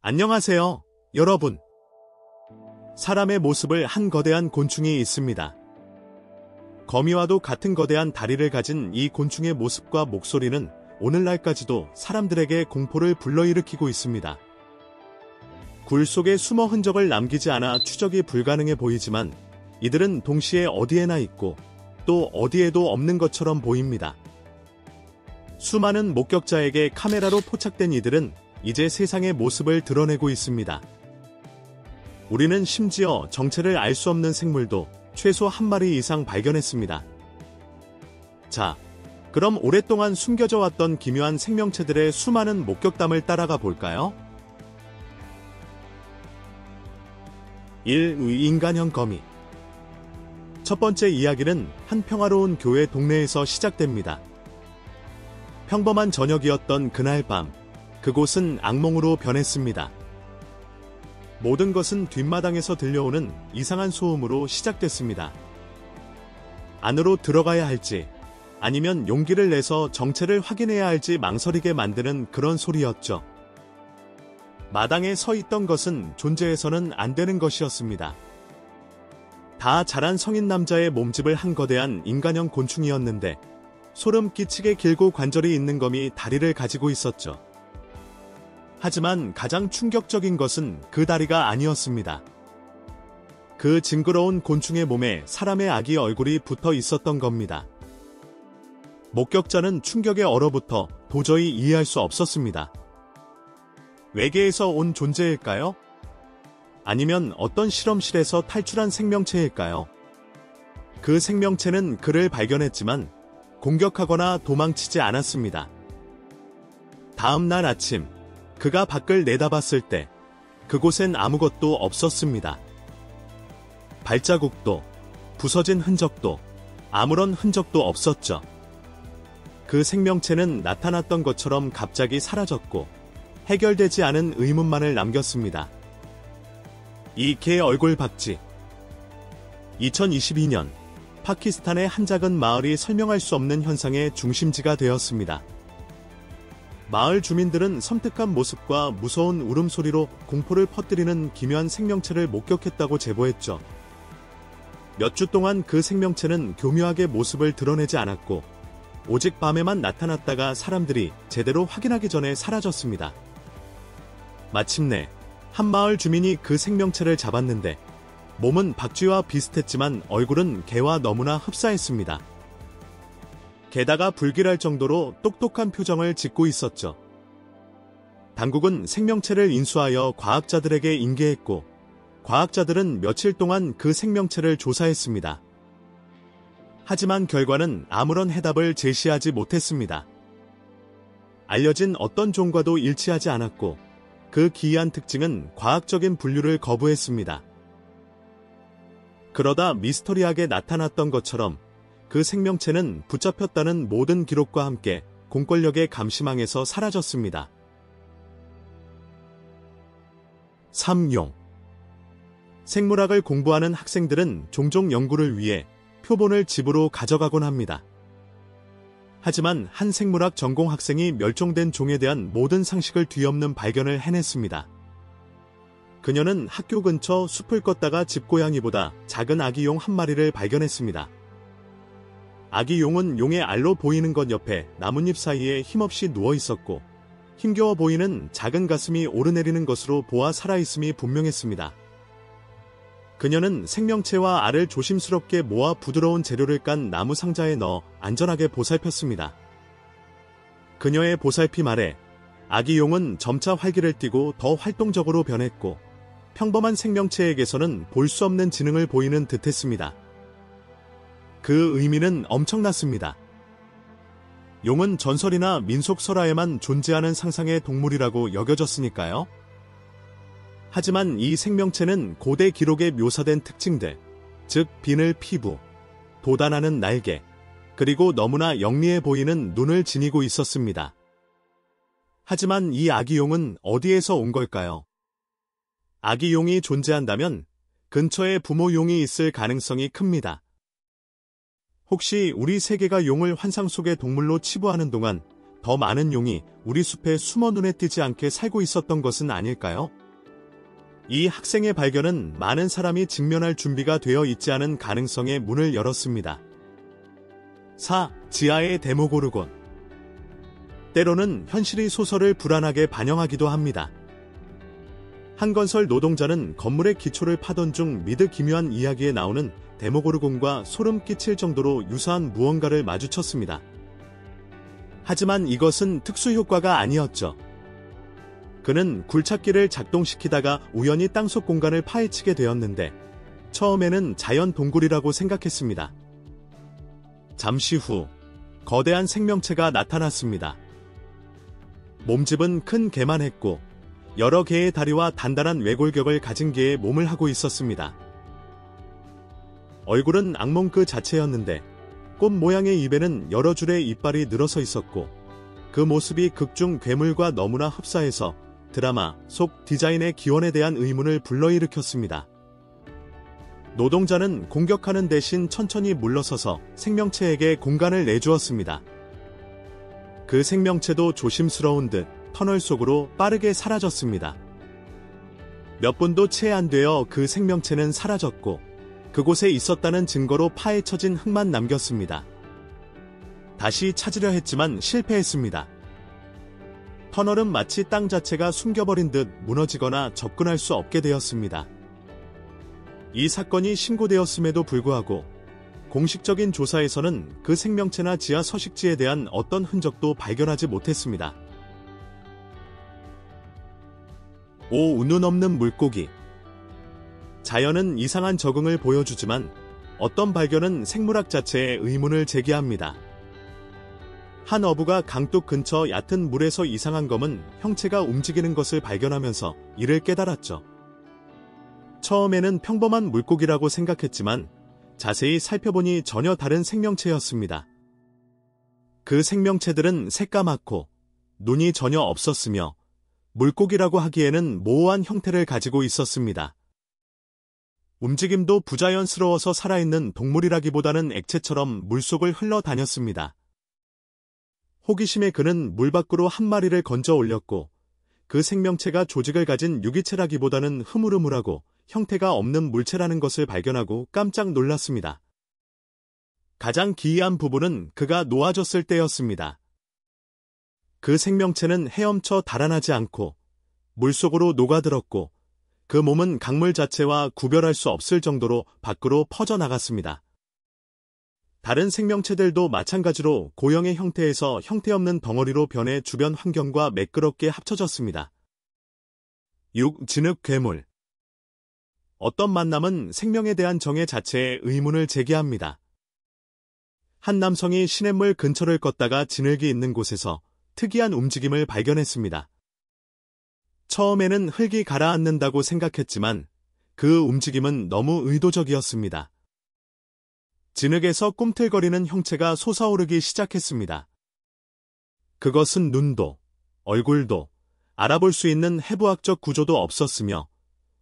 안녕하세요, 여러분. 사람의 모습을 한 거대한 곤충이 있습니다. 거미와도 같은 거대한 다리를 가진 이 곤충의 모습과 목소리는 오늘날까지도 사람들에게 공포를 불러일으키고 있습니다. 굴 속에 숨어 흔적을 남기지 않아 추적이 불가능해 보이지만 이들은 동시에 어디에나 있고 또 어디에도 없는 것처럼 보입니다. 수많은 목격자에게 카메라로 포착된 이들은 이제 세상의 모습을 드러내고 있습니다. 우리는 심지어 정체를 알 수 없는 생물도 최소 한 마리 이상 발견했습니다. 자, 그럼 오랫동안 숨겨져 왔던 기묘한 생명체들의 수많은 목격담을 따라가 볼까요? 1. 인간형 거미. 첫 번째 이야기는 한 평화로운 교회 동네에서 시작됩니다. 평범한 저녁이었던 그날 밤, 그곳은 악몽으로 변했습니다. 모든 것은 뒷마당에서 들려오는 이상한 소음으로 시작됐습니다. 안으로 들어가야 할지, 아니면 용기를 내서 정체를 확인해야 할지 망설이게 만드는 그런 소리였죠. 마당에 서 있던 것은 존재해서는 안 되는 것이었습니다. 다 자란 성인 남자의 몸집을 한 거대한 인간형 곤충이었는데 소름 끼치게 길고 관절이 있는 검이 다리를 가지고 있었죠. 하지만 가장 충격적인 것은 그 다리가 아니었습니다. 그 징그러운 곤충의 몸에 사람의 아기 얼굴이 붙어 있었던 겁니다. 목격자는 충격에 얼어붙어 도저히 이해할 수 없었습니다. 외계에서 온 존재일까요? 아니면 어떤 실험실에서 탈출한 생명체일까요? 그 생명체는 그를 발견했지만 공격하거나 도망치지 않았습니다. 다음 날 아침, 그가 밖을 내다봤을 때 그곳엔 아무것도 없었습니다. 발자국도, 부서진 흔적도, 아무런 흔적도 없었죠. 그 생명체는 나타났던 것처럼 갑자기 사라졌고 해결되지 않은 의문만을 남겼습니다. 이 개 얼굴 박쥐. 2022년 파키스탄의 한 작은 마을이 설명할 수 없는 현상의 중심지가 되었습니다. 마을 주민들은 섬뜩한 모습과 무서운 울음소리로 공포를 퍼뜨리는 기묘한 생명체를 목격했다고 제보했죠. 몇 주 동안 그 생명체는 교묘하게 모습을 드러내지 않았고 오직 밤에만 나타났다가 사람들이 제대로 확인하기 전에 사라졌습니다. 마침내 한 마을 주민이 그 생명체를 잡았는데 몸은 박쥐와 비슷했지만 얼굴은 개와 너무나 흡사했습니다. 게다가 불길할 정도로 똑똑한 표정을 짓고 있었죠. 당국은 생명체를 인수하여 과학자들에게 인계했고 과학자들은 며칠 동안 그 생명체를 조사했습니다. 하지만 결과는 아무런 해답을 제시하지 못했습니다. 알려진 어떤 종과도 일치하지 않았고 그 기이한 특징은 과학적인 분류를 거부했습니다. 그러다 미스터리하게 나타났던 것처럼 그 생명체는 붙잡혔다는 모든 기록과 함께 공권력의 감시망에서 사라졌습니다. 3. 용. 생물학을 공부하는 학생들은 종종 연구를 위해 표본을 집으로 가져가곤 합니다. 하지만 한 생물학 전공 학생이 멸종된 종에 대한 모든 상식을 뒤엎는 발견을 해냈습니다. 그녀는 학교 근처 숲을 걷다가 집고양이보다 작은 아기 용 한 마리를 발견했습니다. 아기 용은 용의 알로 보이는 것 옆에 나뭇잎 사이에 힘없이 누워 있었고 힘겨워 보이는 작은 가슴이 오르내리는 것으로 보아 살아있음이 분명했습니다. 그녀는 생명체와 알을 조심스럽게 모아 부드러운 재료를 깐 나무 상자에 넣어 안전하게 보살폈습니다. 그녀의 보살핌 아래 아기 용은 점차 활기를 띠고 더 활동적으로 변했고 평범한 생명체에게서는 볼 수 없는 지능을 보이는 듯했습니다. 그 의미는 엄청났습니다. 용은 전설이나 민속 설화에만 존재하는 상상의 동물이라고 여겨졌으니까요. 하지만 이 생명체는 고대 기록에 묘사된 특징들, 즉 비늘 피부, 돋아나는 날개, 그리고 너무나 영리해 보이는 눈을 지니고 있었습니다. 하지만 이 아기 용은 어디에서 온 걸까요? 아기 용이 존재한다면 근처에 부모 용이 있을 가능성이 큽니다. 혹시 우리 세계가 용을 환상 속의 동물로 치부하는 동안 더 많은 용이 우리 숲에 숨어 눈에 띄지 않게 살고 있었던 것은 아닐까요? 이 학생의 발견은 많은 사람이 직면할 준비가 되어 있지 않은 가능성의 문을 열었습니다. 4. 지하의 데모고르곤. 때로는 현실이 소설을 불안하게 반영하기도 합니다. 한 건설 노동자는 건물의 기초를 파던 중 미드 기묘한 이야기에 나오는 데모고르곤과 소름 끼칠 정도로 유사한 무언가를 마주쳤습니다. 하지만 이것은 특수효과가 아니었죠. 그는 굴착기를 작동시키다가 우연히 땅속 공간을 파헤치게 되었는데 처음에는 자연 동굴이라고 생각했습니다. 잠시 후 거대한 생명체가 나타났습니다. 몸집은 큰 개만 했고 여러 개의 다리와 단단한 외골격을 가진 개의 몸을 하고 있었습니다. 얼굴은 악몽 그 자체였는데 꽃 모양의 입에는 여러 줄의 이빨이 늘어서 있었고 그 모습이 극중 괴물과 너무나 흡사해서 드라마 속 디자인의 기원에 대한 의문을 불러일으켰습니다. 노동자는 공격하는 대신 천천히 물러서서 생명체에게 공간을 내주었습니다. 그 생명체도 조심스러운 듯 터널 속으로 빠르게 사라졌습니다. 몇 분도 채 안 되어 그 생명체는 사라졌고 그곳에 있었다는 증거로 파헤쳐진 흙만 남겼습니다. 다시 찾으려 했지만 실패했습니다. 터널은 마치 땅 자체가 숨겨버린 듯 무너지거나 접근할 수 없게 되었습니다. 이 사건이 신고되었음에도 불구하고 공식적인 조사에서는 그 생명체나 지하 서식지에 대한 어떤 흔적도 발견하지 못했습니다. 5. 눈 없는 물고기. 자연은 이상한 적응을 보여주지만 어떤 발견은 생물학 자체에 의문을 제기합니다. 한 어부가 강둑 근처 얕은 물에서 이상한 검은 형체가 움직이는 것을 발견하면서 이를 깨달았죠. 처음에는 평범한 물고기라고 생각했지만 자세히 살펴보니 전혀 다른 생명체였습니다. 그 생명체들은 새까맣고 눈이 전혀 없었으며 물고기라고 하기에는 모호한 형태를 가지고 있었습니다. 움직임도 부자연스러워서 살아있는 동물이라기보다는 액체처럼 물속을 흘러다녔습니다. 호기심에 그는 물 밖으로 한 마리를 건져 올렸고 그 생명체가 조직을 가진 유기체라기보다는 흐물흐물하고 형태가 없는 물체라는 것을 발견하고 깜짝 놀랐습니다. 가장 기이한 부분은 그가 놓아졌을 때였습니다. 그 생명체는 헤엄쳐 달아나지 않고 물속으로 녹아들었고 그 몸은 강물 자체와 구별할 수 없을 정도로 밖으로 퍼져나갔습니다. 다른 생명체들도 마찬가지로 고형의 형태에서 형태없는 덩어리로 변해 주변 환경과 매끄럽게 합쳐졌습니다. 6. 진흙 괴물. 어떤 만남은 생명에 대한 정의 자체에 의문을 제기합니다. 한 남성이 시냇물 근처를 걷다가 진흙이 있는 곳에서 특이한 움직임을 발견했습니다. 처음에는 흙이 가라앉는다고 생각했지만 그 움직임은 너무 의도적이었습니다. 진흙에서 꿈틀거리는 형체가 솟아오르기 시작했습니다. 그것은 눈도, 얼굴도, 알아볼 수 있는 해부학적 구조도 없었으며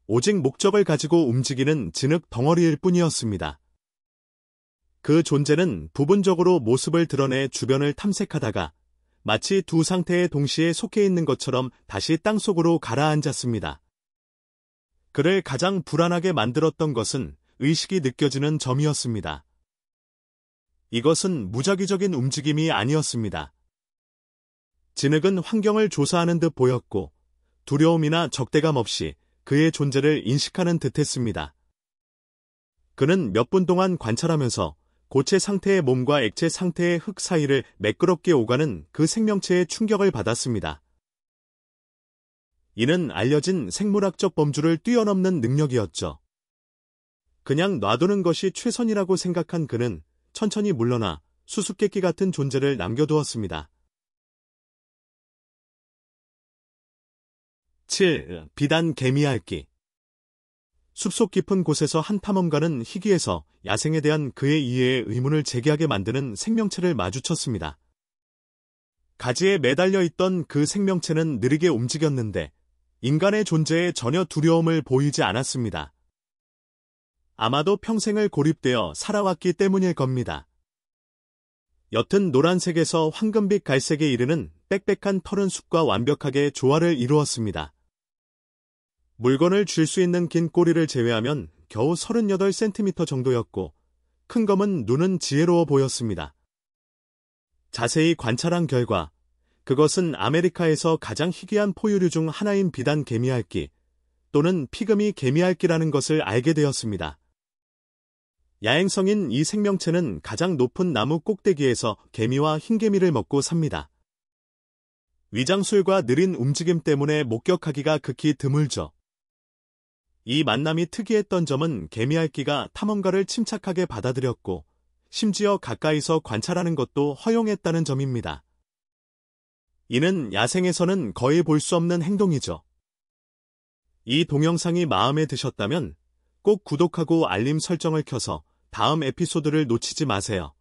오직 목적을 가지고 움직이는 진흙 덩어리일 뿐이었습니다. 그 존재는 부분적으로 모습을 드러내 주변을 탐색하다가 마치 두 상태에 동시에 속해 있는 것처럼 다시 땅속으로 가라앉았습니다. 그를 가장 불안하게 만들었던 것은 의식이 느껴지는 점이었습니다. 이것은 무작위적인 움직임이 아니었습니다. 진흙은 환경을 조사하는 듯 보였고 두려움이나 적대감 없이 그의 존재를 인식하는 듯했습니다. 그는 몇 분 동안 관찰하면서 고체 상태의 몸과 액체 상태의 흙 사이를 매끄럽게 오가는 그 생명체의 충격을 받았습니다. 이는 알려진 생물학적 범주를 뛰어넘는 능력이었죠. 그냥 놔두는 것이 최선이라고 생각한 그는 천천히 물러나 수수께끼 같은 존재를 남겨두었습니다. 7. 비단 개미핥기. 숲속 깊은 곳에서 한 탐험가는 희귀해서 야생에 대한 그의 이해에 의문을 제기하게 만드는 생명체를 마주쳤습니다. 가지에 매달려 있던 그 생명체는 느리게 움직였는데 인간의 존재에 전혀 두려움을 보이지 않았습니다. 아마도 평생을 고립되어 살아왔기 때문일 겁니다. 옅은 노란색에서 황금빛 갈색에 이르는 빽빽한 털은 숲과 완벽하게 조화를 이루었습니다. 물건을 쥘 수 있는 긴 꼬리를 제외하면 겨우 38cm 정도였고 큰 검은 눈은 지혜로워 보였습니다. 자세히 관찰한 결과 그것은 아메리카에서 가장 희귀한 포유류 중 하나인 비단 개미핥기 또는 피그미 개미핥기라는 것을 알게 되었습니다. 야행성인 이 생명체는 가장 높은 나무 꼭대기에서 개미와 흰개미를 먹고 삽니다. 위장술과 느린 움직임 때문에 목격하기가 극히 드물죠. 이 만남이 특이했던 점은 개미핥기가 탐험가를 침착하게 받아들였고 심지어 가까이서 관찰하는 것도 허용했다는 점입니다. 이는 야생에서는 거의 볼 수 없는 행동이죠. 이 동영상이 마음에 드셨다면 꼭 구독하고 알림 설정을 켜서 다음 에피소드를 놓치지 마세요.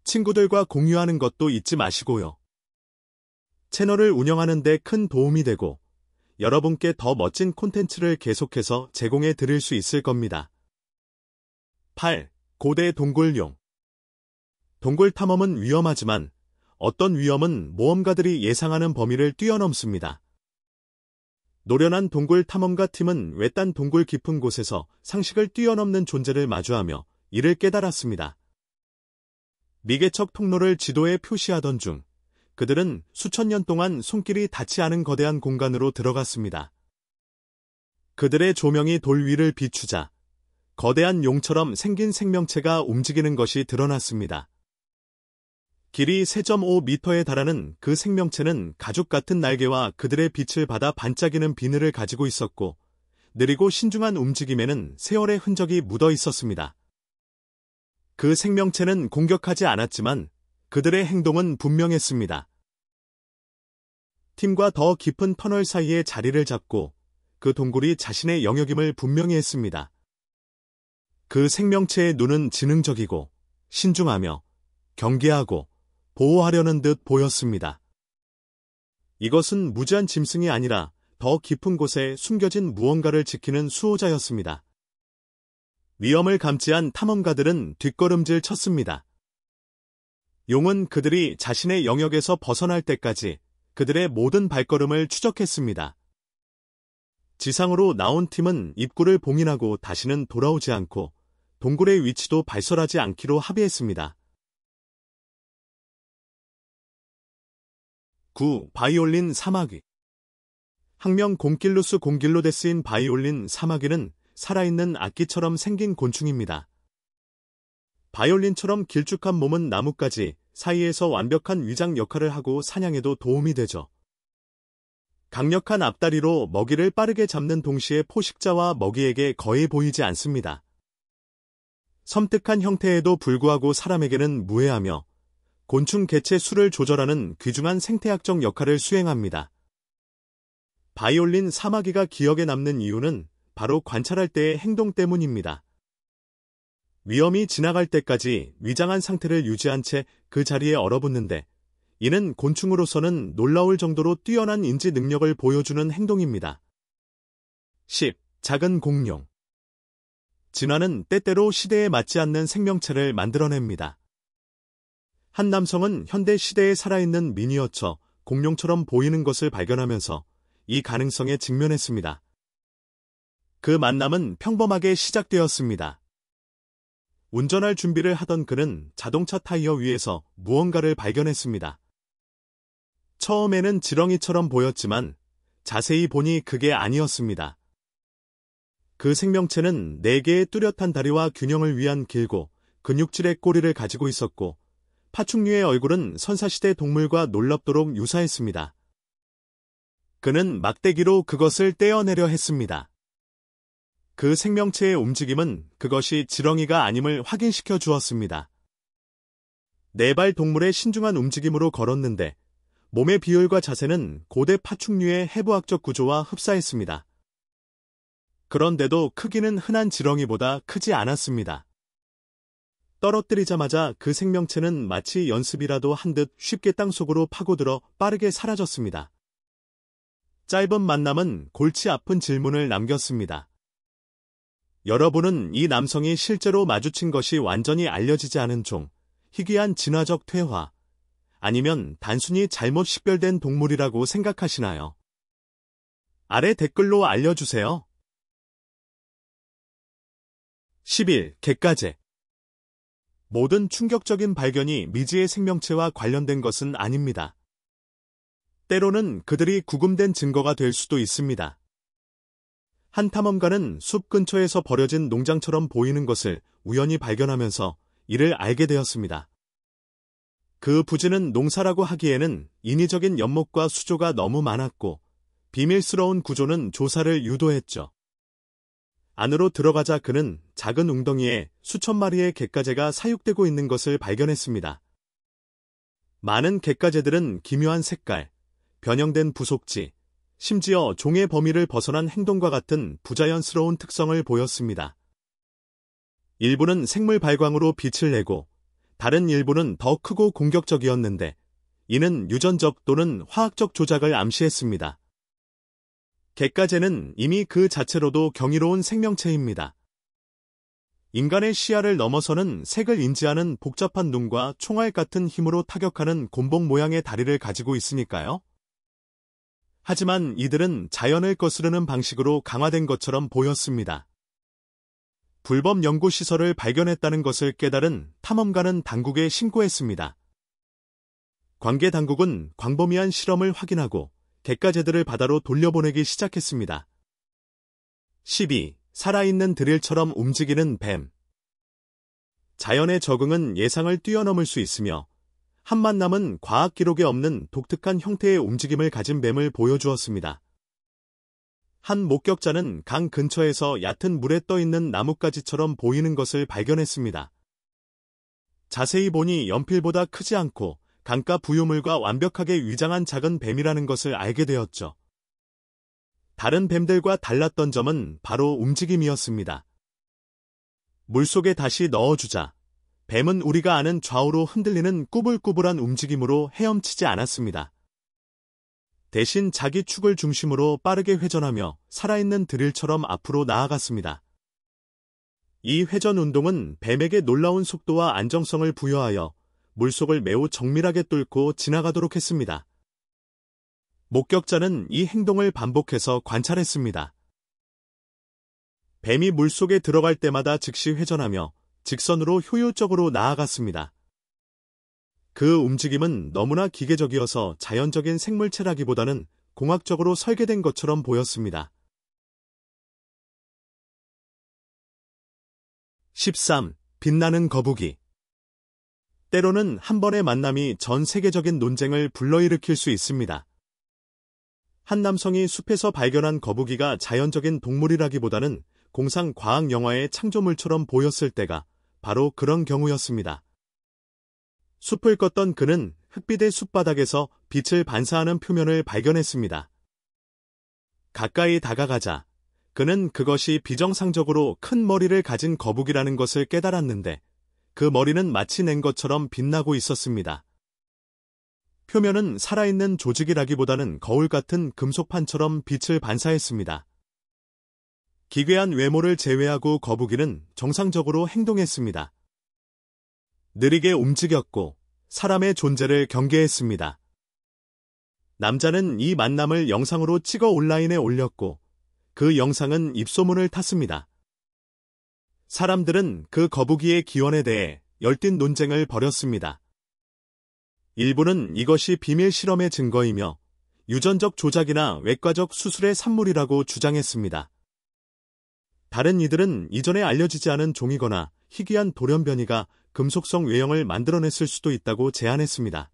친구들과 공유하는 것도 잊지 마시고요. 채널을 운영하는 데 큰 도움이 되고 여러분께 더 멋진 콘텐츠를 계속해서 제공해 드릴 수 있을 겁니다. 8. 고대 동굴용. 동굴 탐험은 위험하지만 어떤 위험은 모험가들이 예상하는 범위를 뛰어넘습니다. 노련한 동굴 탐험가 팀은 외딴 동굴 깊은 곳에서 상식을 뛰어넘는 존재를 마주하며 이를 깨달았습니다. 미개척 통로를 지도에 표시하던 중 그들은 수천 년 동안 손길이 닿지 않은 거대한 공간으로 들어갔습니다. 그들의 조명이 돌 위를 비추자 거대한 용처럼 생긴 생명체가 움직이는 것이 드러났습니다. 길이 3.5m에 달하는 그 생명체는 가죽 같은 날개와 그들의 빛을 받아 반짝이는 비늘을 가지고 있었고 느리고 신중한 움직임에는 세월의 흔적이 묻어 있었습니다. 그 생명체는 공격하지 않았지만 그들의 행동은 분명했습니다. 팀과 더 깊은 터널 사이에 자리를 잡고 그 동굴이 자신의 영역임을 분명히 했습니다. 그 생명체의 눈은 지능적이고 신중하며 경계하고 보호하려는 듯 보였습니다. 이것은 무지한 짐승이 아니라 더 깊은 곳에 숨겨진 무언가를 지키는 수호자였습니다. 위험을 감지한 탐험가들은 뒷걸음질 쳤습니다. 용은 그들이 자신의 영역에서 벗어날 때까지 그들의 모든 발걸음을 추적했습니다. 지상으로 나온 팀은 입구를 봉인하고 다시는 돌아오지 않고 동굴의 위치도 발설하지 않기로 합의했습니다. 9. 바이올린 사마귀. 학명 곰킬루스 곰길로데스인 바이올린 사마귀는 살아있는 악기처럼 생긴 곤충입니다. 바이올린처럼 길쭉한 몸은 나뭇가지 사이에서 완벽한 위장 역할을 하고 사냥에도 도움이 되죠. 강력한 앞다리로 먹이를 빠르게 잡는 동시에 포식자와 먹이에게 거의 보이지 않습니다. 섬뜩한 형태에도 불구하고 사람에게는 무해하며 곤충 개체 수를 조절하는 귀중한 생태학적 역할을 수행합니다. 바이올린 사마귀가 기억에 남는 이유는 바로 관찰할 때의 행동 때문입니다. 위험이 지나갈 때까지 위장한 상태를 유지한 채 그 자리에 얼어붙는데 이는 곤충으로서는 놀라울 정도로 뛰어난 인지 능력을 보여주는 행동입니다. 10. 작은 공룡. 진화는 때때로 시대에 맞지 않는 생명체를 만들어냅니다. 한 남성은 현대 시대에 살아있는 미니어처 공룡처럼 보이는 것을 발견하면서 이 가능성에 직면했습니다. 그 만남은 평범하게 시작되었습니다. 운전할 준비를 하던 그는 자동차 타이어 위에서 무언가를 발견했습니다. 처음에는 지렁이처럼 보였지만 자세히 보니 그게 아니었습니다. 그 생명체는 4개의 뚜렷한 다리와 균형을 위한 길고 근육질의 꼬리를 가지고 있었고 파충류의 얼굴은 선사시대 동물과 놀랍도록 유사했습니다. 그는 막대기로 그것을 떼어내려 했습니다. 그 생명체의 움직임은 그것이 지렁이가 아님을 확인시켜 주었습니다. 4발 동물의 신중한 움직임으로 걸었는데 몸의 비율과 자세는 고대 파충류의 해부학적 구조와 흡사했습니다. 그런데도 크기는 흔한 지렁이보다 크지 않았습니다. 떨어뜨리자마자 그 생명체는 마치 연습이라도 한 듯 쉽게 땅속으로 파고들어 빠르게 사라졌습니다. 짧은 만남은 골치 아픈 질문을 남겼습니다. 여러분은 이 남성이 실제로 마주친 것이 완전히 알려지지 않은 종, 희귀한 진화적 퇴화, 아니면 단순히 잘못 식별된 동물이라고 생각하시나요? 아래 댓글로 알려주세요. 11. 갯가재. 모든 충격적인 발견이 미지의 생명체와 관련된 것은 아닙니다. 때로는 그들이 구금된 증거가 될 수도 있습니다. 한 탐험가는 숲 근처에서 버려진 농장처럼 보이는 것을 우연히 발견하면서 이를 알게 되었습니다. 그 부지는 농사라고 하기에는 인위적인 연못과 수조가 너무 많았고 비밀스러운 구조는 조사를 유도했죠. 안으로 들어가자 그는 작은 웅덩이에 수천 마리의 갯가재가 사육되고 있는 것을 발견했습니다. 많은 갯가재들은 기묘한 색깔, 변형된 부속지, 심지어 종의 범위를 벗어난 행동과 같은 부자연스러운 특성을 보였습니다. 일부는 생물 발광으로 빛을 내고 다른 일부는 더 크고 공격적이었는데 이는 유전적 또는 화학적 조작을 암시했습니다. 갯가재는 이미 그 자체로도 경이로운 생명체입니다. 인간의 시야를 넘어서는 색을 인지하는 복잡한 눈과 총알 같은 힘으로 타격하는 곤봉 모양의 다리를 가지고 있으니까요. 하지만 이들은 자연을 거스르는 방식으로 강화된 것처럼 보였습니다. 불법 연구시설을 발견했다는 것을 깨달은 탐험가는 당국에 신고했습니다. 관계 당국은 광범위한 실험을 확인하고 갯가재들을 바다로 돌려보내기 시작했습니다. 12. 살아있는 드릴처럼 움직이는 뱀. 자연의 적응은 예상을 뛰어넘을 수 있으며 한 만남은 과학 기록에 없는 독특한 형태의 움직임을 가진 뱀을 보여주었습니다. 한 목격자는 강 근처에서 얕은 물에 떠있는 나뭇가지처럼 보이는 것을 발견했습니다. 자세히 보니 연필보다 크지 않고 강가 부유물과 완벽하게 위장한 작은 뱀이라는 것을 알게 되었죠. 다른 뱀들과 달랐던 점은 바로 움직임이었습니다. 물속에 다시 넣어주자 뱀은 우리가 아는 좌우로 흔들리는 꾸불꾸불한 움직임으로 헤엄치지 않았습니다. 대신 자기 축을 중심으로 빠르게 회전하며 살아있는 드릴처럼 앞으로 나아갔습니다. 이 회전 운동은 뱀에게 놀라운 속도와 안정성을 부여하여 물속을 매우 정밀하게 뚫고 지나가도록 했습니다. 목격자는 이 행동을 반복해서 관찰했습니다. 뱀이 물속에 들어갈 때마다 즉시 회전하며 직선으로 효율적으로 나아갔습니다. 그 움직임은 너무나 기계적이어서 자연적인 생물체라기보다는 공학적으로 설계된 것처럼 보였습니다. 13. 빛나는 거북이. 때로는 한 번의 만남이 전 세계적인 논쟁을 불러일으킬 수 있습니다. 한 남성이 숲에서 발견한 거북이가 자연적인 동물이라기보다는 공상 과학 영화의 창조물처럼 보였을 때가 바로 그런 경우였습니다. 숲을 걷던 그는 흙빛의 숲바닥에서 빛을 반사하는 표면을 발견했습니다. 가까이 다가가자 그는 그것이 비정상적으로 큰 머리를 가진 거북이라는 것을 깨달았는데 그 머리는 마치 낸 것처럼 빛나고 있었습니다. 표면은 살아있는 조직이라기보다는 거울 같은 금속판처럼 빛을 반사했습니다. 기괴한 외모를 제외하고 거북이는 정상적으로 행동했습니다. 느리게 움직였고 사람의 존재를 경계했습니다. 남자는 이 만남을 영상으로 찍어 온라인에 올렸고 그 영상은 입소문을 탔습니다. 사람들은 그 거북이의 기원에 대해 열띤 논쟁을 벌였습니다. 일부는 이것이 비밀 실험의 증거이며 유전적 조작이나 외과적 수술의 산물이라고 주장했습니다. 다른 이들은 이전에 알려지지 않은 종이거나 희귀한 돌연변이가 금속성 외형을 만들어냈을 수도 있다고 제안했습니다.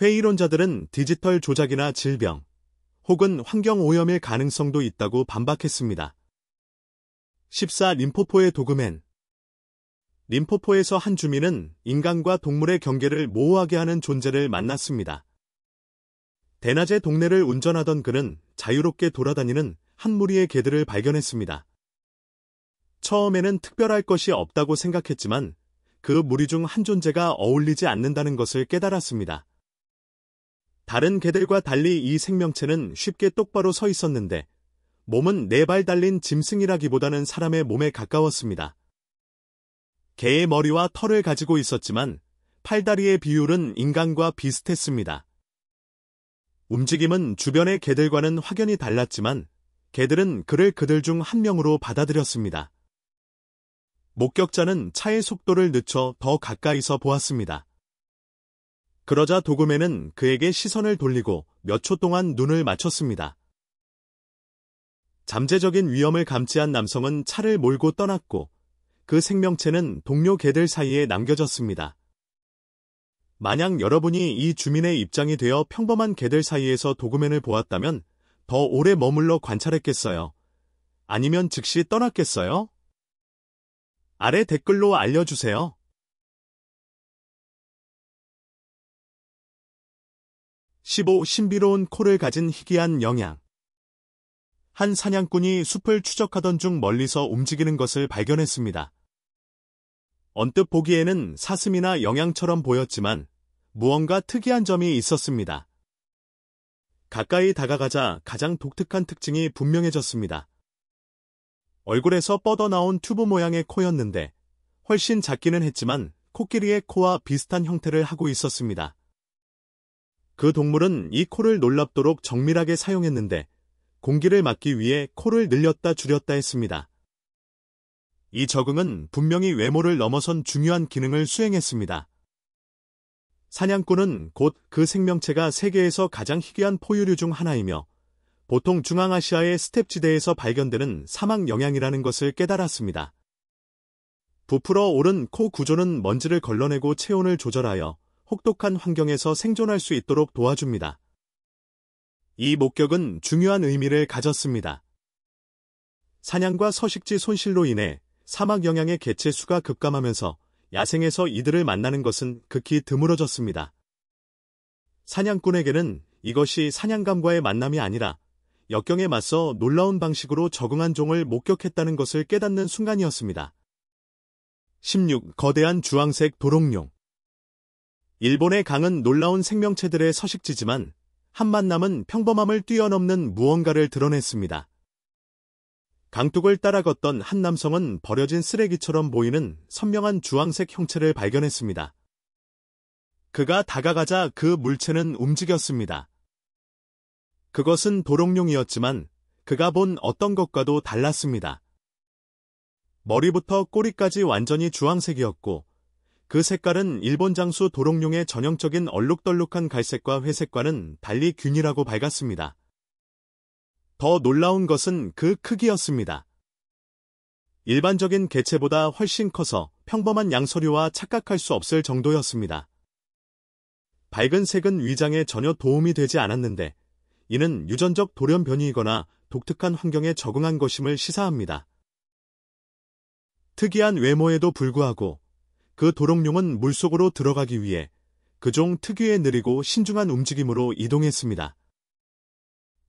회의론자들은 디지털 조작이나 질병, 혹은 환경오염일 가능성도 있다고 반박했습니다. 14. 림포포의 도그맨. 림포포에서 한 주민은 인간과 동물의 경계를 모호하게 하는 존재를 만났습니다. 대낮에 동네를 운전하던 그는 자유롭게 돌아다니는 한 무리의 개들을 발견했습니다. 처음에는 특별할 것이 없다고 생각했지만 그 무리 중 한 존재가 어울리지 않는다는 것을 깨달았습니다. 다른 개들과 달리 이 생명체는 쉽게 똑바로 서 있었는데 몸은 4발 달린 짐승이라기보다는 사람의 몸에 가까웠습니다. 개의 머리와 털을 가지고 있었지만 팔다리의 비율은 인간과 비슷했습니다. 움직임은 주변의 개들과는 확연히 달랐지만 개들은 그를 그들 중 한 명으로 받아들였습니다. 목격자는 차의 속도를 늦춰 더 가까이서 보았습니다. 그러자 도그맨은 그에게 시선을 돌리고 몇 초 동안 눈을 맞췄습니다. 잠재적인 위험을 감지한 남성은 차를 몰고 떠났고 그 생명체는 동료 개들 사이에 남겨졌습니다. 만약 여러분이 이 주민의 입장이 되어 평범한 개들 사이에서 도그맨을 보았다면 더 오래 머물러 관찰했겠어요? 아니면 즉시 떠났겠어요? 아래 댓글로 알려주세요. 15. 신비로운 코를 가진 희귀한 영양. 한 사냥꾼이 숲을 추적하던 중 멀리서 움직이는 것을 발견했습니다. 언뜻 보기에는 사슴이나 영양처럼 보였지만 무언가 특이한 점이 있었습니다. 가까이 다가가자 가장 독특한 특징이 분명해졌습니다. 얼굴에서 뻗어나온 튜브 모양의 코였는데 훨씬 작기는 했지만 코끼리의 코와 비슷한 형태를 하고 있었습니다. 그 동물은 이 코를 놀랍도록 정밀하게 사용했는데 공기를 막기 위해 코를 늘렸다 줄였다 했습니다. 이 적응은 분명히 외모를 넘어선 중요한 기능을 수행했습니다. 사냥꾼은 곧 그 생명체가 세계에서 가장 희귀한 포유류 중 하나이며 보통 중앙아시아의 스텝지대에서 발견되는 사막 영양이라는 것을 깨달았습니다. 부풀어 오른 코 구조는 먼지를 걸러내고 체온을 조절하여 혹독한 환경에서 생존할 수 있도록 도와줍니다. 이 목격은 중요한 의미를 가졌습니다. 사냥과 서식지 손실로 인해 사막 영양의 개체 수가 급감하면서 야생에서 이들을 만나는 것은 극히 드물어졌습니다. 사냥꾼에게는 이것이 사냥감과의 만남이 아니라 역경에 맞서 놀라운 방식으로 적응한 종을 목격했다는 것을 깨닫는 순간이었습니다. 16. 거대한 주황색 도롱뇽. 일본의 강은 놀라운 생명체들의 서식지지만 한 만남은 평범함을 뛰어넘는 무언가를 드러냈습니다. 강둑을 따라 걷던 한 남성은 버려진 쓰레기처럼 보이는 선명한 주황색 형체를 발견했습니다. 그가 다가가자 그 물체는 움직였습니다. 그것은 도롱뇽이었지만 그가 본 어떤 것과도 달랐습니다. 머리부터 꼬리까지 완전히 주황색이었고 그 색깔은 일본 장수 도롱뇽의 전형적인 얼룩덜룩한 갈색과 회색과는 달리 균일하고 밝았습니다. 더 놀라운 것은 그 크기였습니다. 일반적인 개체보다 훨씬 커서 평범한 양서류와 착각할 수 없을 정도였습니다. 밝은 색은 위장에 전혀 도움이 되지 않았는데 이는 유전적 돌연변이이거나 독특한 환경에 적응한 것임을 시사합니다. 특이한 외모에도 불구하고 그 도롱뇽은 물속으로 들어가기 위해 그 종 특유의 느리고 신중한 움직임으로 이동했습니다.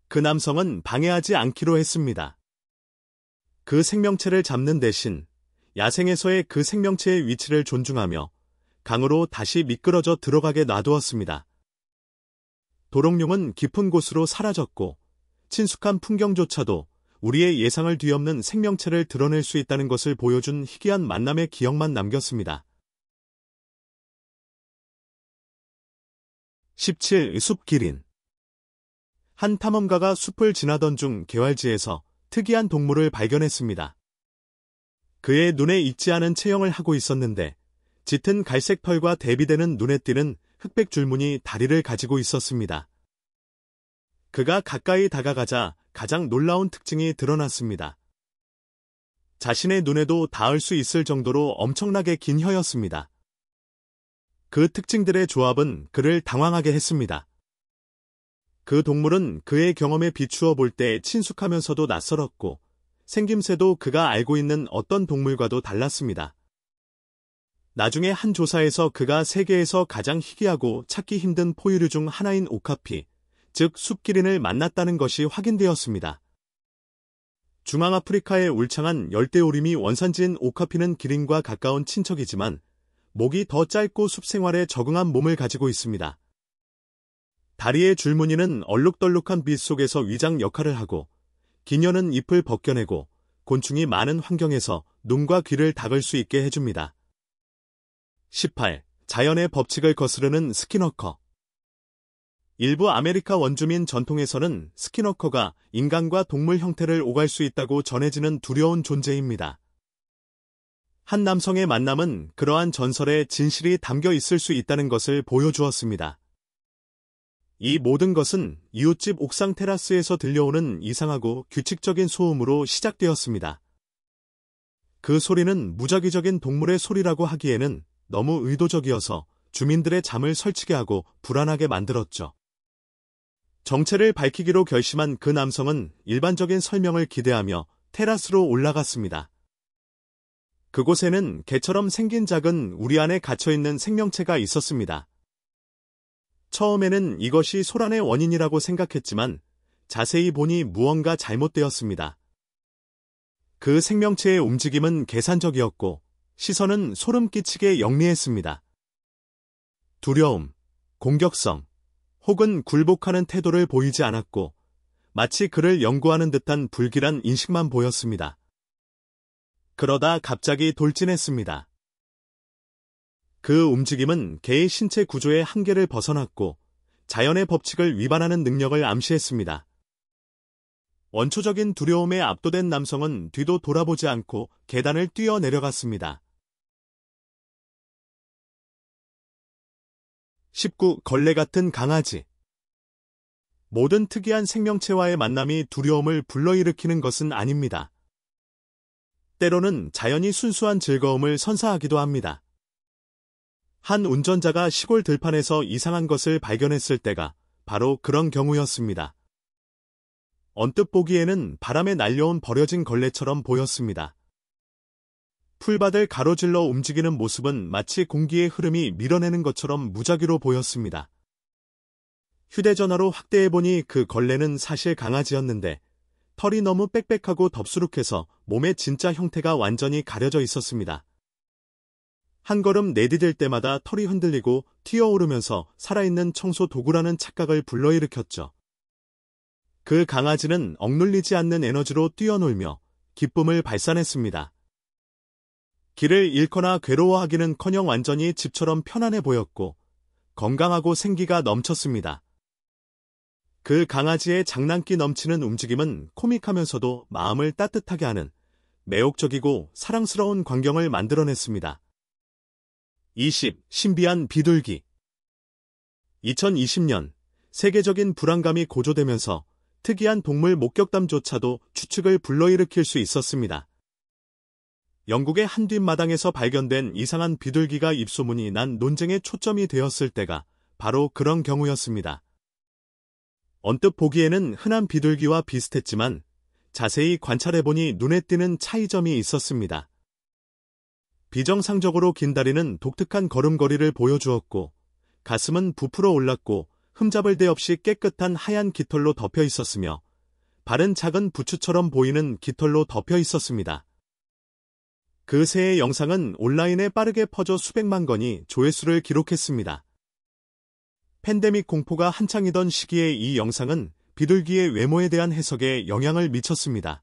그 남성은 방해하지 않기로 했습니다. 그 생명체를 잡는 대신 야생에서의 그 생명체의 위치를 존중하며 강으로 다시 미끄러져 들어가게 놔두었습니다. 도롱뇽은 깊은 곳으로 사라졌고 친숙한 풍경조차도 우리의 예상을 뒤엎는 생명체를 드러낼 수 있다는 것을 보여준 희귀한 만남의 기억만 남겼습니다. 17. 숲기린. 한 탐험가가 숲을 지나던 중 개활지에서 특이한 동물을 발견했습니다. 그의 눈에 익지 않은 체형을 하고 있었는데 짙은 갈색 털과 대비되는 눈에 띄는 흑백 줄무늬 다리를 가지고 있었습니다. 그가 가까이 다가가자 가장 놀라운 특징이 드러났습니다. 자신의 눈에도 닿을 수 있을 정도로 엄청나게 긴 혀였습니다. 그 특징들의 조합은 그를 당황하게 했습니다. 그 동물은 그의 경험에 비추어 볼 때 친숙하면서도 낯설었고 생김새도 그가 알고 있는 어떤 동물과도 달랐습니다. 나중에 한 조사에서 그가 세계에서 가장 희귀하고 찾기 힘든 포유류 중 하나인 오카피, 즉 숲기린을 만났다는 것이 확인되었습니다. 중앙아프리카의 울창한 열대우림이 원산지인 오카피는 기린과 가까운 친척이지만 목이 더 짧고 숲생활에 적응한 몸을 가지고 있습니다. 다리의 줄무늬는 얼룩덜룩한 빛 속에서 위장 역할을 하고 긴 혀는 잎을 벗겨내고 곤충이 많은 환경에서 눈과 귀를 닦을 수 있게 해줍니다. 18. 자연의 법칙을 거스르는 스키너커. 일부 아메리카 원주민 전통에서는 스키너커가 인간과 동물 형태를 오갈 수 있다고 전해지는 두려운 존재입니다. 한 남성의 만남은 그러한 전설에 진실이 담겨 있을 수 있다는 것을 보여주었습니다. 이 모든 것은 이웃집 옥상 테라스에서 들려오는 이상하고 규칙적인 소음으로 시작되었습니다. 그 소리는 무작위적인 동물의 소리라고 하기에는 너무 의도적이어서 주민들의 잠을 설치게 하고 불안하게 만들었죠. 정체를 밝히기로 결심한 그 남성은 일반적인 설명을 기대하며 테라스로 올라갔습니다. 그곳에는 개처럼 생긴 작은 우리 안에 갇혀있는 생명체가 있었습니다. 처음에는 이것이 소란의 원인이라고 생각했지만 자세히 보니 무언가 잘못되었습니다. 그 생명체의 움직임은 계산적이었고 시선은 소름 끼치게 영리했습니다. 두려움, 공격성, 혹은 굴복하는 태도를 보이지 않았고 마치 그를 연구하는 듯한 불길한 인식만 보였습니다. 그러다 갑자기 돌진했습니다. 그 움직임은 개의 신체 구조의 한계를 벗어났고 자연의 법칙을 위반하는 능력을 암시했습니다. 원초적인 두려움에 압도된 남성은 뒤도 돌아보지 않고 계단을 뛰어내려갔습니다. 19. 걸레 같은 강아지. 모든 특이한 생명체와의 만남이 두려움을 불러일으키는 것은 아닙니다. 때로는 자연이 순수한 즐거움을 선사하기도 합니다. 한 운전자가 시골 들판에서 이상한 것을 발견했을 때가 바로 그런 경우였습니다. 언뜻 보기에는 바람에 날려온 버려진 걸레처럼 보였습니다. 풀밭을 가로질러 움직이는 모습은 마치 공기의 흐름이 밀어내는 것처럼 무작위로 보였습니다. 휴대전화로 확대해보니 그 걸레는 사실 강아지였는데 털이 너무 빽빽하고 덥수룩해서 몸의 진짜 형태가 완전히 가려져 있었습니다. 한 걸음 내디딜 때마다 털이 흔들리고 튀어오르면서 살아있는 청소 도구라는 착각을 불러일으켰죠. 그 강아지는 억눌리지 않는 에너지로 뛰어놀며 기쁨을 발산했습니다. 길을 잃거나 괴로워하기는커녕 완전히 집처럼 편안해 보였고 건강하고 생기가 넘쳤습니다. 그 강아지의 장난기 넘치는 움직임은 코믹하면서도 마음을 따뜻하게 하는 매혹적이고 사랑스러운 광경을 만들어냈습니다. 20. 신비한 비둘기. 2020년 세계적인 불안감이 고조되면서 특이한 동물 목격담조차도 추측을 불러일으킬 수 있었습니다. 영국의 한 뒷마당에서 발견된 이상한 비둘기가 입소문이 난 논쟁의 초점이 되었을 때가 바로 그런 경우였습니다. 언뜻 보기에는 흔한 비둘기와 비슷했지만 자세히 관찰해보니 눈에 띄는 차이점이 있었습니다. 비정상적으로 긴 다리는 독특한 걸음걸이를 보여주었고 가슴은 부풀어 올랐고 흠잡을 데 없이 깨끗한 하얀 깃털로 덮여 있었으며 발은 작은 부추처럼 보이는 깃털로 덮여 있었습니다. 그 새의 영상은 온라인에 빠르게 퍼져 수백만 건이 조회수를 기록했습니다. 팬데믹 공포가 한창이던 시기에 이 영상은 비둘기의 외모에 대한 해석에 영향을 미쳤습니다.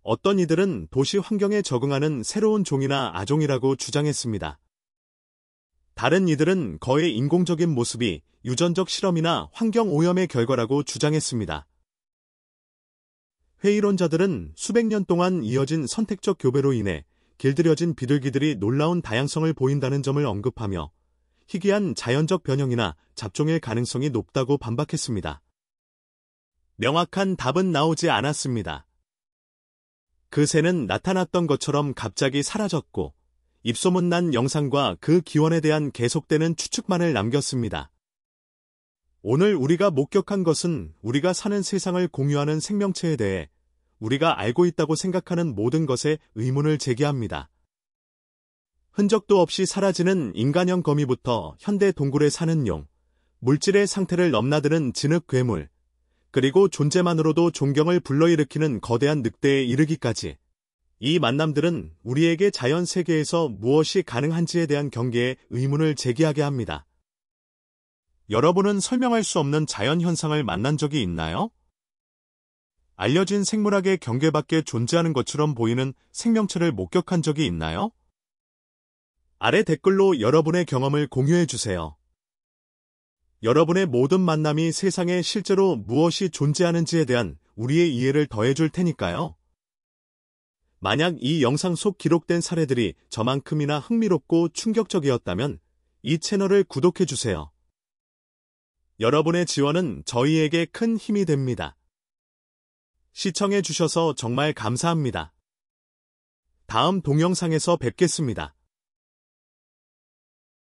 어떤 이들은 도시 환경에 적응하는 새로운 종이나 아종이라고 주장했습니다. 다른 이들은 거의 인공적인 모습이 유전적 실험이나 환경 오염의 결과라고 주장했습니다. 회의론자들은 수백 년 동안 이어진 선택적 교배로 인해 길들여진 비둘기들이 놀라운 다양성을 보인다는 점을 언급하며 희귀한 자연적 변형이나 잡종일 가능성이 높다고 반박했습니다. 명확한 답은 나오지 않았습니다. 그 새는 나타났던 것처럼 갑자기 사라졌고 입소문난 영상과 그 기원에 대한 계속되는 추측만을 남겼습니다. 오늘 우리가 목격한 것은 우리가 사는 세상을 공유하는 생명체에 대해 우리가 알고 있다고 생각하는 모든 것에 의문을 제기합니다. 흔적도 없이 사라지는 인간형 거미부터 현대 동굴에 사는 용, 물질의 상태를 넘나드는 진흙 괴물, 그리고 존재만으로도 존경을 불러일으키는 거대한 늑대에 이르기까지 이 만남들은 우리에게 자연 세계에서 무엇이 가능한지에 대한 경계에 의문을 제기하게 합니다. 여러분은 설명할 수 없는 자연 현상을 만난 적이 있나요? 알려진 생물학의 경계 밖에 존재하는 것처럼 보이는 생명체를 목격한 적이 있나요? 아래 댓글로 여러분의 경험을 공유해주세요. 여러분의 모든 만남이 세상에 실제로 무엇이 존재하는지에 대한 우리의 이해를 더해줄 테니까요. 만약 이 영상 속 기록된 사례들이 저만큼이나 흥미롭고 충격적이었다면 이 채널을 구독해주세요. 여러분의 지원은 저희에게 큰 힘이 됩니다. 시청해주셔서 정말 감사합니다. 다음 동영상에서 뵙겠습니다.